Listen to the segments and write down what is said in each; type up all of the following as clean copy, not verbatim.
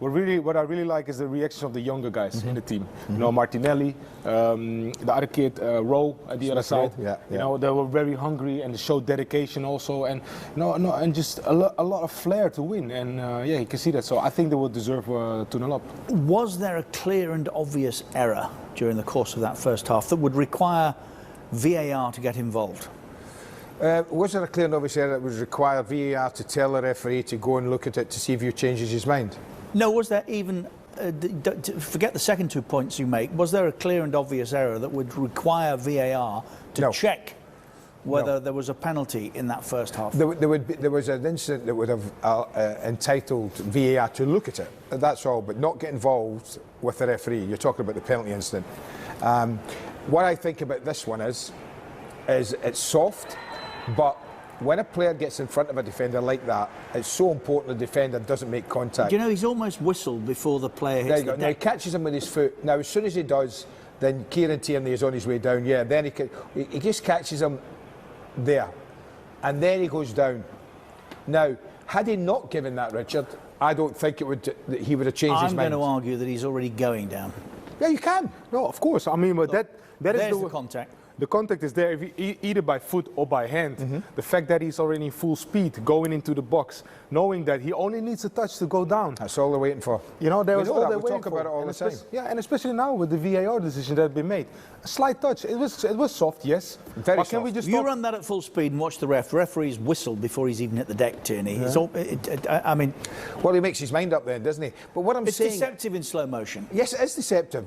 What I really like is the reaction of the younger guys in the team. You know, Martinelli, the other kid, Rowe at the other side. You know, they were very hungry and showed dedication also, and and just a lot of flair to win. And yeah, you can see that. So I think they will deserve 2-0 up. Was there a clear and obvious error during the course of that first half that would require VAR to get involved? Was there a clear and obvious error that would require VAR to tell the referee to go and look at it to see if he changes his mind? No, was there even, forget the second 2 points you make, was there a clear and obvious error that would require VAR to check whether there was a penalty in that first half? There was an incident that would have entitled VAR to look at it, that's all, but not get involved with the referee. You're talking about the penalty incident. What I think about this one is it's soft, but when a player gets in front of a defender like that, it's so important the defender doesn't make contact. Do you know, he's almost whistled before the player hits the deck. Now he catches him with his foot. Now as soon as he does, then Kieran Tierney is on his way down. Yeah, then he just catches him there, and then he goes down. Now, had he not given that, Richard, I don't think he would have changed his mind. I'm going to argue that he's already going down. Yeah, you can. No, of course. I mean, but that is the contact. The contact is there either by foot or by hand. The fact that he's already in full speed going into the box, knowing that he only needs a touch to go down. That's all they're waiting for. You know, we talk about it all the time. Yeah, and especially now with the VAR decision that has been made. A slight touch. It was soft, yes. Very soft. Can we just you run that at full speed and watch the ref. The referee's whistled before he's even hit the deck, Tierney. Yeah. I mean... Well, he makes his mind up then, doesn't he? But what I'm saying... It's deceptive in slow motion. Yes, it is deceptive.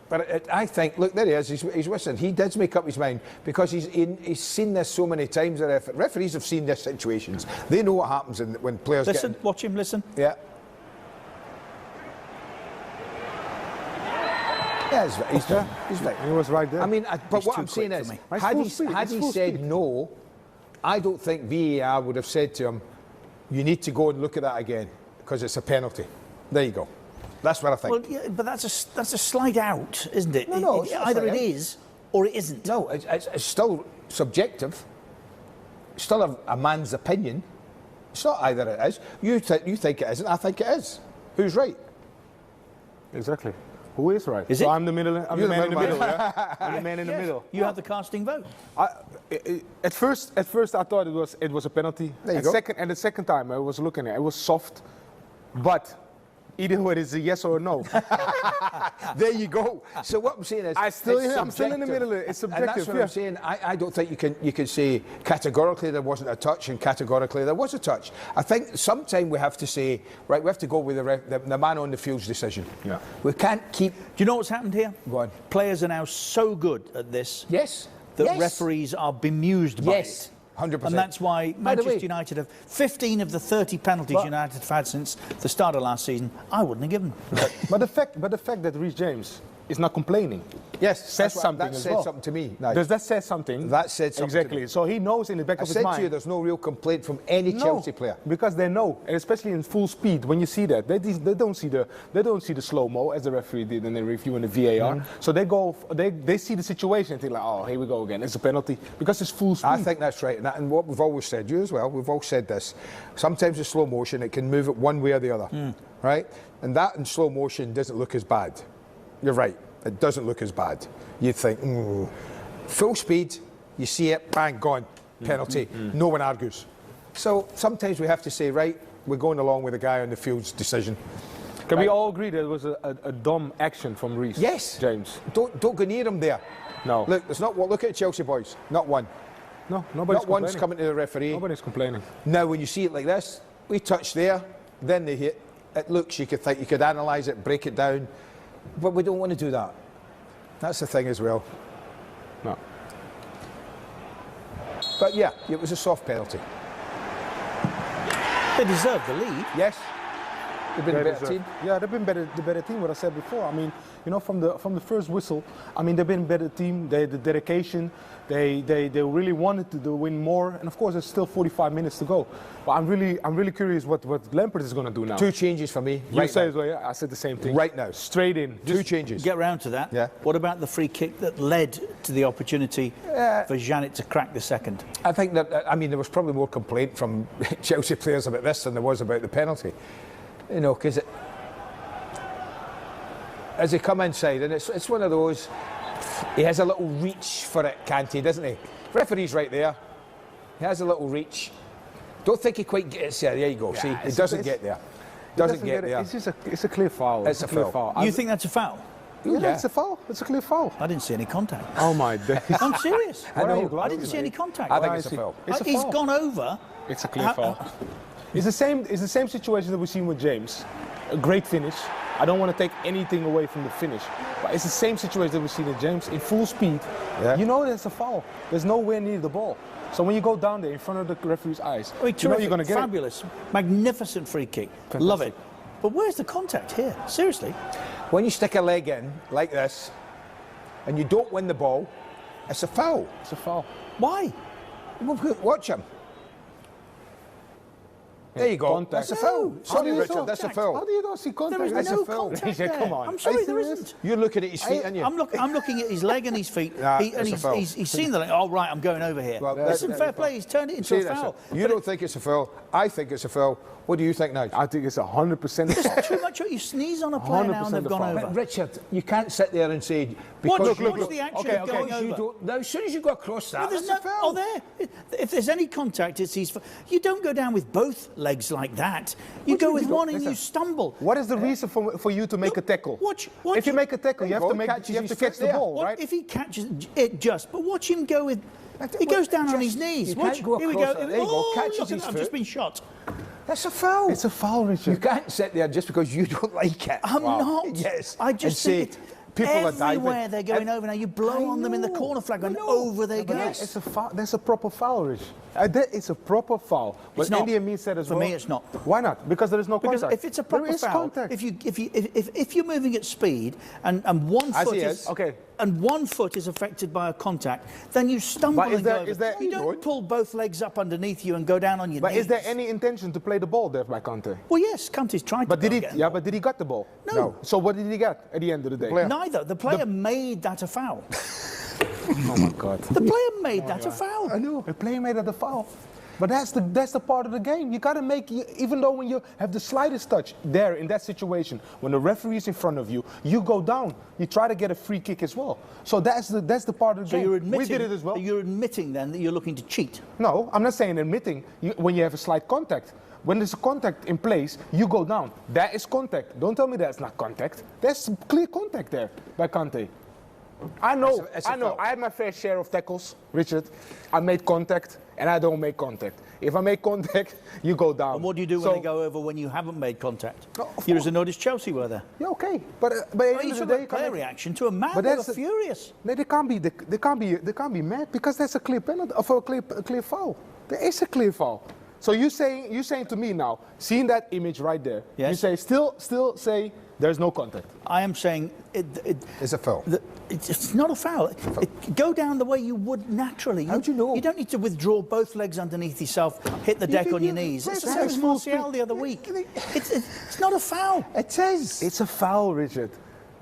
But I think, look, there he is, he's whistling. He does make up his mind because he's seen this so many times. Referees have seen these situations. They know what happens when players listen, watch him, listen. Yeah. Yeah, he's right. He was right there. I mean, but what I'm saying is, had he said no, I don't think VAR would have said to him, you need to go and look at that again because it's a penalty. There you go. That's what I think. Well, yeah, but that's a slight out, isn't it? No, either it is or it isn't. No, it's still subjective. It's still a man's opinion. It's not either it is. You think it isn't. I think it is. Who's right? Exactly. Who is right? Is so it? I'm the middle. I'm the man in the middle. Yeah? I'm the man in the middle. You have the casting vote. At first, I thought it was a penalty. There you go. And the second time I was looking at it, it was soft, but. Either way, it's a yes or a no. There you go. So what I'm saying is, I'm still in the middle. It's subjective. And that's what I'm saying. I don't think you can say categorically there wasn't a touch and categorically there was a touch. I think sometime we have to say, right, we have to go with the man on the field's decision. Yeah. We can't keep. Do you know what's happened here? Go on. Players are now so good at this. Yes. That referees are bemused by it. 100%. And that's why Manchester United have 15 of the 30 penalties United have had since the start of last season. I wouldn't have given them. but the fact that Reece James is not complaining. Yes, says something. That said something to me. Now, does that say something? That said something. Exactly. To me. So he knows in the back of his mind. I said to you, there's no real complaint from any Chelsea player. Because they know, and especially in full speed. When you see that, they don't see the slow mo as the referee did in the review and the VAR. So they see the situation and think like, oh, here we go again. It's a penalty because it's full speed. I think that's right, and what we've always said, you as well. We've all said this. Sometimes in slow motion, it can move it one way or the other, right? And that in slow motion doesn't look as bad. You're right. It doesn't look as bad. You'd think, full speed, you see it, bang, gone, penalty. No one argues. So sometimes we have to say, right, we're going along with the guy on the field's decision. Can we all agree that it was a dumb action from Reece? Yes. James. Don't go near him there. No. Look, there's not. Look at the Chelsea boys. Not one. No, nobody's Not one's coming to the referee. Nobody's complaining. Now, when you see it like this, we touch there, then they hit. It looks. You could analyse it, break it down. But we don't want to do that. That's the thing as well. No. But yeah, it was a soft penalty. They deserved the lead. Yes. They've been a better team. Yeah, they've been the better team, what I said before. I mean, you know, from the first whistle, I mean, they've been a better team. They had the dedication. They really wanted to win more. And of course, there's still 45 minutes to go. But I'm really curious what Lampard is going to do now. 2 changes for me. You say as well, yeah? I said the same thing. Right now. Straight in. 2 changes. Get round to that. Yeah. What about the free kick that led to the opportunity for Janet to crack the second? I think that, I mean, there was probably more complaint from Chelsea players about this than there was about the penalty. You know, because as he come inside, and it's one of those. He has a little reach for it, Kante, doesn't he? Referee's right there. He has a little reach. Don't think he quite gets there. There you go. See, he doesn't get there. Doesn't get there. It's a clear foul. It's a clear foul. You think that's a foul? Yeah, it's a foul. It's a clear foul. I didn't see any contact. Oh my days. I'm serious. I know. I didn't see any contact. I think it's a foul. He's gone over. It's a clear foul. It's the same situation that we've seen with James. A great finish. I don't want to take anything away from the finish, but it's the same situation that we've seen with James in full speed. Yeah. You know there's a foul. There's nowhere near the ball. So when you go down there in front of the referee's eyes, I mean, you know you're going to get fabulous, magnificent free kick. Fantastic. Love it. But where's the contact here? Seriously? When you stick a leg in like this, and you don't win the ball, it's a foul. It's a foul. Why? Watch him. There you go. Contact. That's a foul. Sorry, Richard, that's a foul. How do you not see contact? There is no contact there. Come on. I'm sorry, there isn't. You're looking at his feet, aren't you? I'm looking at his leg and his feet. Nah, He's seen the leg. Oh, right, I'm going over here. Well, listen, fair play. He's turned it into a foul. You don't think it's a foul. I think it's a foul. What do you think now? I think it's 100%. It's too much. You sneeze on a player now and they've gone over. But Richard, you can't sit there and say because what's the action of going over? Now, as soon as you go across that, there's no foul. Oh, there. If there's any contact, it's his. You don't go down with both legs like that. You go with one and you stumble. What is the reason for you to make a tackle? Watch. If you make a tackle, you have to catch the ball, right? If he catches it but watch him go with. He goes down on his knees. Watch. Here we go. There you go. Catches his foot. I've just been shot. That's a foul. It's a foul, Richard. You can't sit there just because you don't like it. I'm not. Yes. I just think people are diving. Everywhere they're going over now. You blow on them in the corner flag and over they go. It's a foul. That's a proper foul, Rich. It's a proper foul. But Andy and me said as well. For me, it's not. Why not? Because there is no contact. Because if it's a proper foul, if you're moving at speed and one foot is okay. And 1 foot is affected by a contact, then you stumble and go over. You don't pull both legs up underneath you and go down on your knees. But is there any intention to play the ball there by Kante? Well, yes, Kante's tried to get it. Yeah, but did he get the ball? No. So what did he get at the end of the day? Neither. The player made that a foul. Oh my God. The player made that a foul. I know. The player made that a foul. But that's the part of the game. You got to make, even though when you have the slightest touch there in that situation, when the referee is in front of you, you go down. You try to get a free kick as well. So that's the part of the game. You're admitting, we did it as well. You're admitting then that you're looking to cheat. No, I'm not saying admitting. When you have a slight contact. When there's a contact in place, you go down. That is contact. Don't tell me that's not contact. There's clear contact there by Kante. I know. I had my fair share of tackles, Richard. I made contact, and I don't make contact. If I make contact, you go down. And what do you do when they go over when you haven't made contact? You're as annoyed as Chelsea were there. Yeah, okay. But at the end of the day, player reaction to a man. They were furious. No, they can't be mad because that's a clear penalty or a clear foul. There is a clear foul. So you're saying to me now, seeing that image right there, you say still say there's no contact. I am saying it's a foul. It's not a foul. Go down the way you would naturally. How do you know? You don't need to withdraw both legs underneath yourself, hit the deck on your knees. It's the same as Martial the other week. It's not a foul. It is. It's a foul, Richard.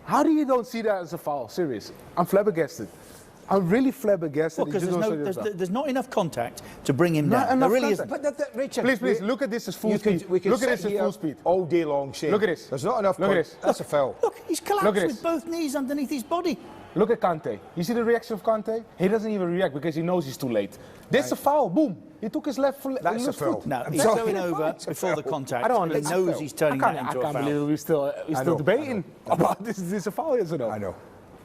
How do you don't see that as a foul? Serious. I'm flabbergasted. I'm really flabbergasted. Because there's not enough contact to bring him down. There really isn't. But Richard, please look at this as full speed. We can look at this as full speed all day long. Saying, look at this. There's not enough. Look at this. That's a foul. Look, he's collapsed with both knees underneath his body. Look at Kante. You see the reaction of Kante? He doesn't even react because he knows he's too late. This is a foul. Boom. He took his left foot. That's a foul. No, he's going over before the contact. I don't He knows he's turning that into a foul. I can't believe we're still debating about this. Is this a foul? Yes or no? I know.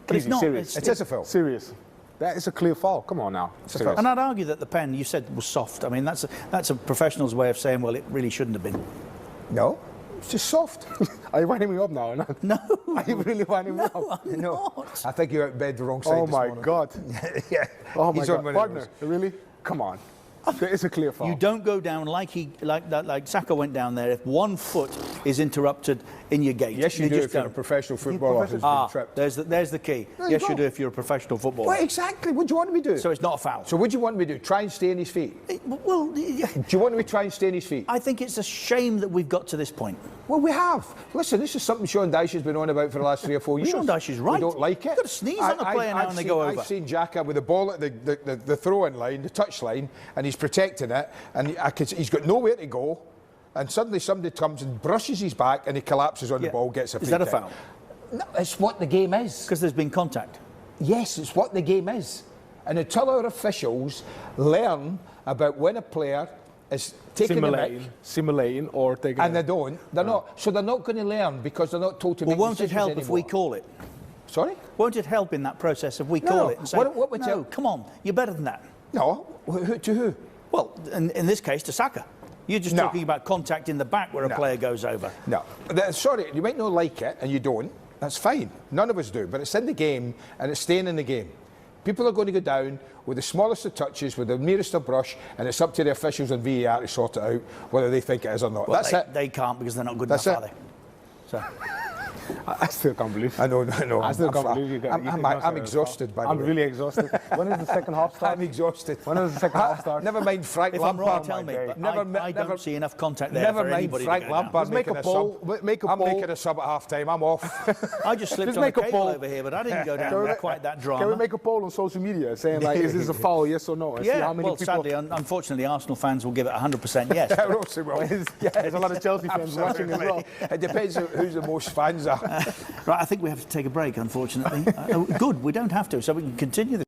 But it's not. Serious. It is a foul. Serious. That is a clear foul. Come on now. And I'd argue that the pen you said was soft. I mean, that's a professional's way of saying, well, it really shouldn't have been. No, it's just soft. Are you winding me up now? No. Are you really winding me up? I'm not. I think you're at bed the wrong side. Oh my God. Yeah. Oh my God. Partner, really? Come on. There is a clear foul. You don't go down like Saka went down there if 1 foot is interrupted in your gait. Yes, you do if you're a professional footballer who's been tripped. There's the key. Yes, you do if you're a professional footballer. Well, exactly. What do you want me to do? So it's not a foul. So what do you want me to do? Try and stay on his feet? Well, yeah. Do you want me to try and stay on his feet? I think it's a shame that we've got to this point. Well, we have. Listen, this is something Sean Dyche has been on about for the last 3 or 4 years. Sean Dyche is right. We don't like it. You've got to sneeze on a player now and they go over. I've seen Xhaka with the ball at the throw-in line, the touch line, and he's protecting it, and he's got nowhere to go, and suddenly somebody comes and brushes his back, and he collapses on the ball, gets a free kick. Is that a foul? No, it's what the game is. Because there's been contact. Yes, it's what the game is. And until our officials learn about when a player is taking the mick, simulating or taking, and they don't, they're not. So they're not going to learn because they're not told to make won't it decisions help anymore. if we call it? Sorry? Won't it help in that process if we call it and say, what would no, come on, you're better than that? No, to who? Well, in this case, to Saka. You're just talking about contact in the back where a player goes over. No. Sorry, you might not like it, and you don't. That's fine. None of us do. But it's in the game, and it's staying in the game. People are going to go down with the smallest of touches, with the nearest of brush, and it's up to the officials and VAR to sort it out, whether they think it is or not. Well, That's it. They can't because they're not good enough, are they? So. I still can't believe. I know. I still can't believe you. I'm exhausted, by the way. I'm really exhausted. When is the second half start? I'm exhausted. When is the second half start? Never mind Frank If Lampard. I'm wrong, tell me. But I don't see enough contact there Never for mind anybody Frank to go Lampard down. making a poll. I'm making a sub at half time. I'm off. I just slipped on a cable over here, but I didn't go down quite that drama. Can we make a poll on social media saying, like, is this a foul, yes or no? And see how many people... sadly, unfortunately, Arsenal fans will give it 100% yes. There's a lot of Chelsea fans watching as well. It depends who's the most fans are. Right, I think we have to take a break, unfortunately. Good, we don't have to, so we can continue the